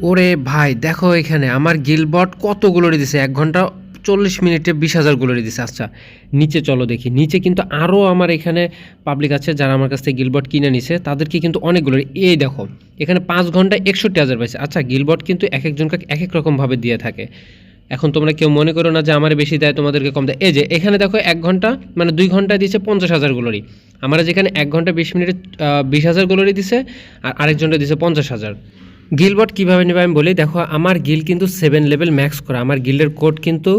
ওরে ভাই দেখো এখানে আমার গিলবট কতগুলোরই দিছে 1 ঘন্টা 40 মিনিটে 20,000 গুলোরই দিছে। আচ্ছা নিচে চলো দেখি, নিচে কিন্তু আরও আমার এখানে পাবলিক আছে যারা আমার কাছ থেকে গিলবট কিনে নিছে, তাদেরকে কিন্তু অনেকগুলোর। এই দেখো এখানে 5 ঘন্টায় 61,000 পাইছে। আচ্ছা গিলবট কিন্তু এক একজনকে এক এক রকমভাবে দিয়ে থাকে। এখন তোমরা কেউ মনে করো না যে আমার বেশি দেয় তোমাদেরকে কম দেয়। এই যে এখানে দেখো 1 ঘন্টা মানে 2 ঘন্টায় দিচ্ছে 50,000 গুলোরই। আমরা যেখানে 1 ঘন্টা 20 মিনিটে 20,000 গুলোরই দিছে, আর আরেকজনটা দিছে 50,000। গিলবট কীভাবে নেবে আমি বলি, দেখো আমার গিল কিন্তু 7 লেভেল ম্যাক্স করা। আমার গিল্ডের কোড কিন্তু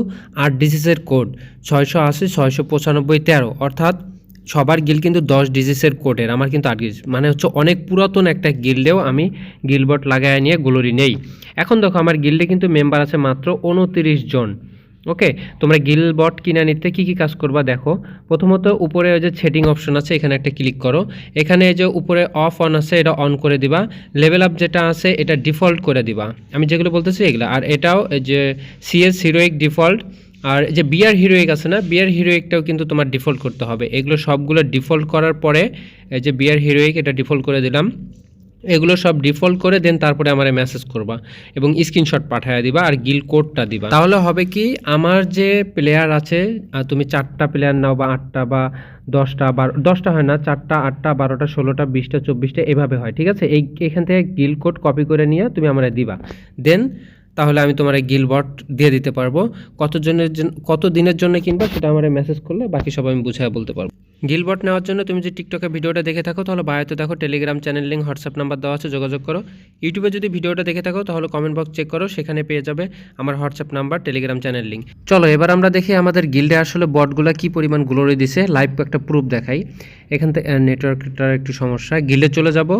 8 ডিজিটের কোড 680 695 13, অর্থাৎ সবার গিল কিন্তু 10 ডিজিটের কোডের, আমার কিন্তু 8 ডিজিট, মানে হচ্ছে অনেক পুরাতন একটা গিল্ডেও আমি গিলবট লাগায় নিয়ে গ্লোরি নেই। এখন দেখো আমার গিল্ডে কিন্তু মেম্বার আছে মাত্র 29 জন। ওকে, তোমরা গিলবট কিনে নিতে কী কী কাজ করবা দেখো। প্রথমত উপরে ওই যে সেটিং অপশন আছে, এখানে একটা ক্লিক করো। এখানে যে উপরে অফ অন আছে এটা অন করে দিবা। লেভেল আপ যেটা আছে এটা ডিফল্ট করে দিবা, আমি যেগুলো বলতেছি এগুলো। আর এটাও যে সিএস হিরোইক ডিফল্ট, আর যে বিআর হিরোইক আছে না, বিআর হিরোইকটাও কিন্তু তোমার ডিফল্ট করতে হবে। এগুলো সবগুলো ডিফল্ট করার পরে এই যে বিআর হিরোইক এটা ডিফল্ট করে দিলাম। এগুলো সব ডিফল্ট করে দেন তারপরে আমারে মেসেজ করবা এবং স্ক্রিনশট পাঠিয়ে দিবা আর গিল কোডটা দিবা। তাহলে হবে কি, আমার যে প্লেয়ার আছে, তুমি 4টা প্লেয়ার নাও বা 8টা বা 10টা, 10টা হয় না, 4টা 8টা 12টা 16টা 20টা 24টা এভাবে হয়, ঠিক আছে। এখান থেকে গিল কোড কপি করে নিয়ে তুমি আমারে দিবা, দেন তাহলে আমি তোমার গিলবট দিয়ে দিতে পারবো। কত দিনের জন্য কিনবা সেটা আমার মেসেজ করলে বাকি সব আমি বুঝায় বলতে পারবো। গিলবট নেওয়ার জন্য তুমি যে টিকটকে ভিডিওটা দেখে থাকো তাহলে বায়োতে দেখো Telegram channel link, WhatsApp number দেওয়া আছে, যোগাযোগ করো। ইউটিউবে যদি ভিডিওটা দেখে থাকো তাহলে কমেন্ট বক্স চেক করো, সেখানে পেয়ে যাবে আমার WhatsApp number, Telegram channel link. চলো এবার আমরা দেখি আমাদের গিল্ডে আসলে বটগুলো কি পরিমাণ গ্লোরি দিছে, লাইভ একটা প্রুফ দেখাই। এখান থেকে নেটওয়ার্কটার একটু সমস্যা, গিল্ডে চলে যাব।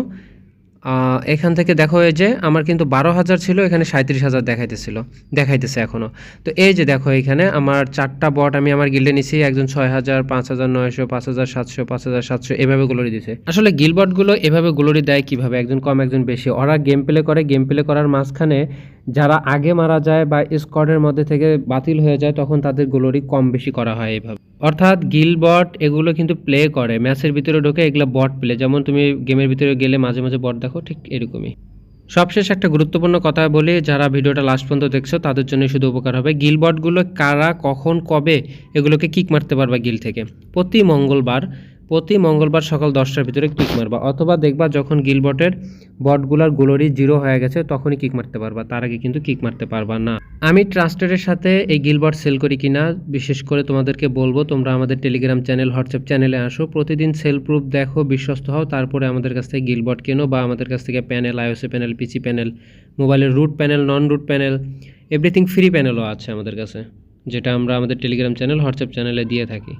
এখান থেকে দেখো এই যে আমার কিন্তু 12,000 ছিল, এখানে 37,000 দেখাইতেছে এখনও। তো এই যে দেখো এখানে আমার 4টা বট আমি আমার গিল্ডে নিছি, একজন 6,000 5,900 5,700 5,700 এভাবে গ্লোরি দিছে। আসলে গিলবটগুলো এভাবে গ্লোরি দেয় কিভাবে, একজন কম একজন বেশি, ওরা গেম প্লে করে, গেম প্লে করার মাঝখানে যারা আগে মারা যায় বা স্কোয়াডের মধ্যে থেকে বাতিল হয়ে যায় তখন তাদের গ্লোরি কম বেশি করা হয় এইভাবে। অর্থাৎ গিলবট এগুলো কিন্তু প্লে করে ম্যাচের ভিতরে ঢোকে, এগুলো বট প্লে, যেমন তুমি গেমের ভিতরে গেলে মাঝে মাঝে বট দেখো, ঠিক এরকমই। সবশেষ একটা গুরুত্বপূর্ণ কথা বলি, যারা ভিডিওটা লাস্ট পর্যন্ত দেখছো তাদের জন্য শুধু উপকার হবে। গিলবটগুলো কারা কখন কবে এগুলোকে কিক মারতে পারবা গিল থেকে, প্রতি মঙ্গলবার সকাল 10টার ভিতরে কিক মারবা, অথবা দেখবা যখন গিলবটের বটগুলার গ্লোরি 0 হয়ে গেছে তখনই কিক মারতে পারবা, তার আগে কিন্তু কিক মারতে পারবা না। আমি ট্রাস্টেডের সাথে এই গিলবট সেল করি কিনা বিশেষ করে তোমাদেরকে বলবো, তোমরা আমাদের টেলিগ্রাম চ্যানেল হোয়াটসঅ্যাপ চ্যানেলে আসো, প্রতিদিন সেল প্রুফ দেখো, বিশ্বস্ত হও, তারপরে আমাদের কাছ থেকে গিলবট কেনো বা আমাদের কাছ থেকে প্যানেল, আইওএস প্যানেল, পিসি প্যানেল, মোবাইলের রুট প্যানেল, নন রুট প্যানেল, এভরিথিং ফ্রি প্যানেলও আছে আমাদের কাছে, যেটা আমরা আমাদের টেলিগ্রাম চ্যানেল হোয়াটসঅ্যাপ চ্যানেলে দিয়ে থাকি।